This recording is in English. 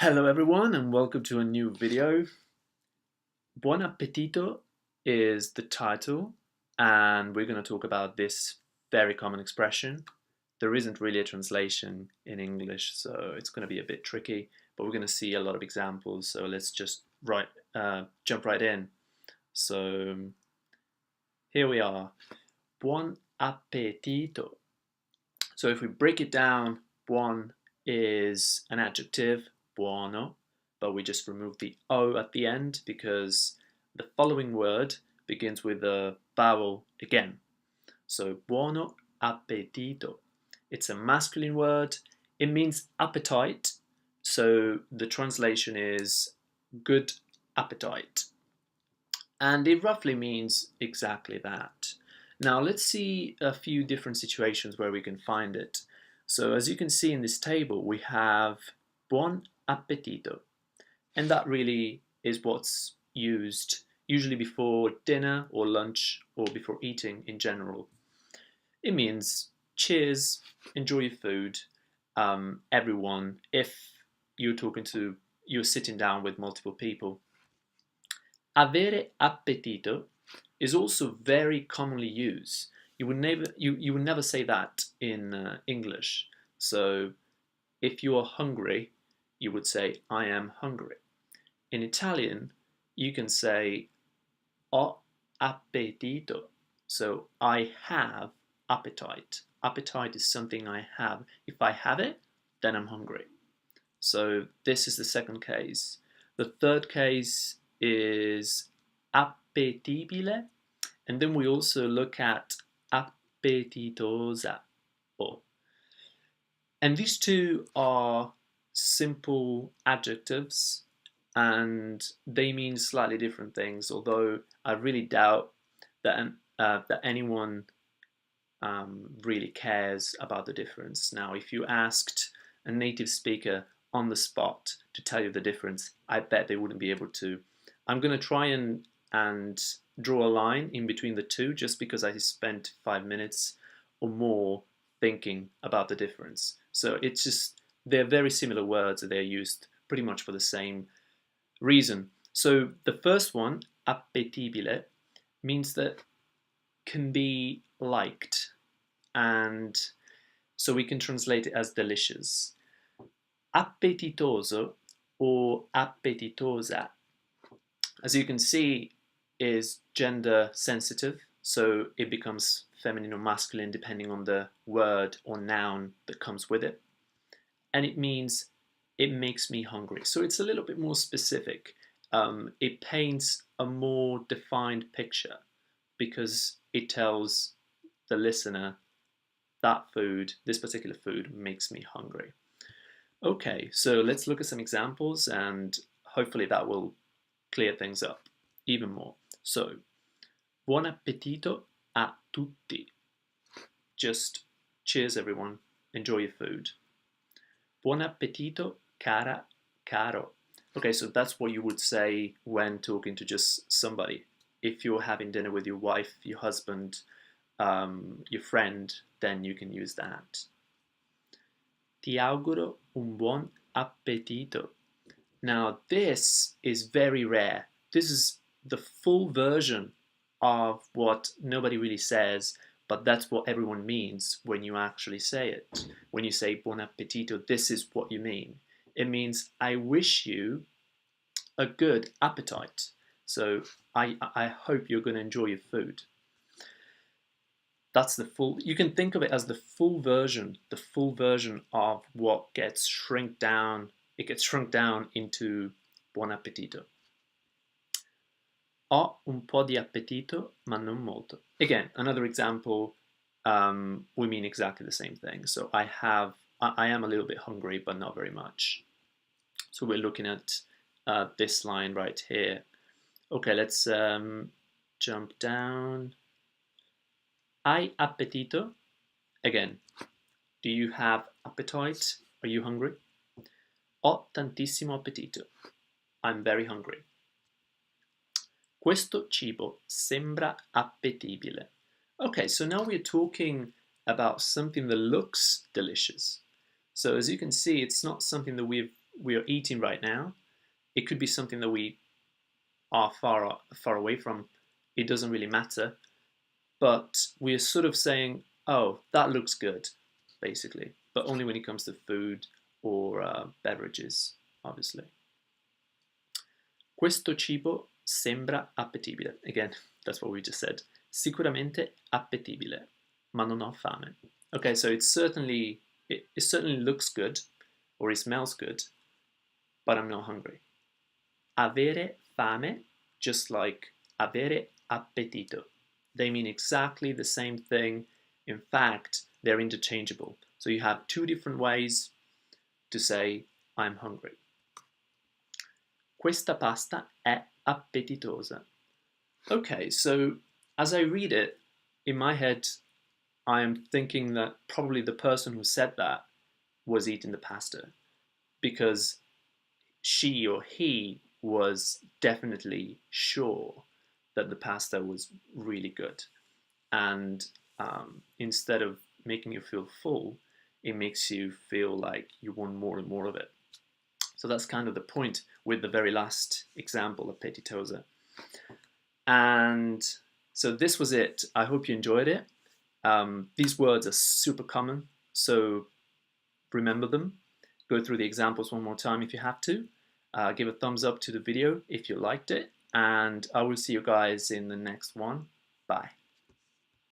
Hello everyone and welcome to a new video. Buon appetito is the title and we're going to talk about this very common expression. There isn't really a translation in English, so it's going to be a bit tricky, but we're going to see a lot of examples, so let's just jump right in. So here we are. Buon appetito. So if we break it down, buon is an adjective, buono, but we just remove the O at the end because the following word begins with a vowel again. So buono appetito. It's a masculine word. It means appetite. So the translation is good appetite. And it roughly means exactly that. Now let's see a few different situations where we can find it. So as you can see in this table, we have buon appetito. And that really is what's used usually before dinner or lunch or before eating in general. It means cheers, enjoy your food, everyone, if you're sitting down with multiple people. Avere appetito is also very commonly used. You would never say that in English. So if you are hungry, you would say I am hungry. In Italian, you can say ho appetito. So I have appetite. Appetite is something I have. If I have it, then I'm hungry. So this is the second case. The third case is appetibile, and then we also look at appetitosa. And these two are simple adjectives and they mean slightly different things, although I really doubt that anyone really cares about the difference. Now, if you asked a native speaker on the spot to tell you the difference, I bet they wouldn't be able to. I'm going to try and draw a line in between the two just because I spent 5 minutes or more thinking about the difference. So it's just, they're very similar words, they're used pretty much for the same reason. So the first one, appetibile, means that can be liked, and so we can translate it as delicious. Appetitoso or appetitosa, as you can see, is gender sensitive, so it becomes feminine or masculine depending on the word or noun that comes with it. And it means it makes me hungry. So it's a little bit more specific. It paints a more defined picture because it tells the listener that food, this particular food, makes me hungry. Okay, so let's look at some examples and hopefully that will clear things up even more. So, buon appetito a tutti. Just cheers everyone, enjoy your food. Buon appetito, cara, caro. Okay, so that's what you would say when talking to just somebody. If you're having dinner with your wife, your husband, your friend, then you can use that. Ti auguro un buon appetito. Now this is very rare. This is the full version of what nobody really says, but that's what everyone means when you actually say it. When you say buon appetito, this is what you mean. It means I wish you a good appetite. So I hope you're going to enjoy your food. That's the full, you can think of it as the full version of what gets shrunk down. It gets shrunk down into buon appetito. Ho un po' di appetito, ma non molto. Again, another example, we mean exactly the same thing. So I am a little bit hungry, but not very much. So we're looking at this line right here. Okay, let's jump down. Hai appetito? Again, do you have appetite? Are you hungry? Ho tantissimo appetito. I'm very hungry. Questo cibo sembra appetibile. Okay, so now we're talking about something that looks delicious. So as you can see, it's not something that we've we are eating right now. It could be something that we are far away from. It doesn't really matter. But we're sort of saying, oh, that looks good, basically. But only when it comes to food or beverages, obviously. Questo cibo sembra appetibile. Again, that's what we just said. Sicuramente appetibile, ma non ho fame. Okay, so it certainly looks good, or it smells good, but I'm not hungry. Avere fame, just like avere appetito. They mean exactly the same thing. In fact, they're interchangeable. So you have two different ways to say I'm hungry. Questa pasta è appetitosa. Okay, so as I read it, in my head, I am thinking that probably the person who said that was eating the pasta, because she or he was definitely sure that the pasta was really good. And instead of making you feel full, it makes you feel like you want more and more of it. So that's kind of the point with the very last example of appetitosa. And so this was it. I hope you enjoyed it. These words are super common, so remember them. Go through the examples one more time if you have to. Give a thumbs up to the video if you liked it, and I will see you guys in the next one. Bye.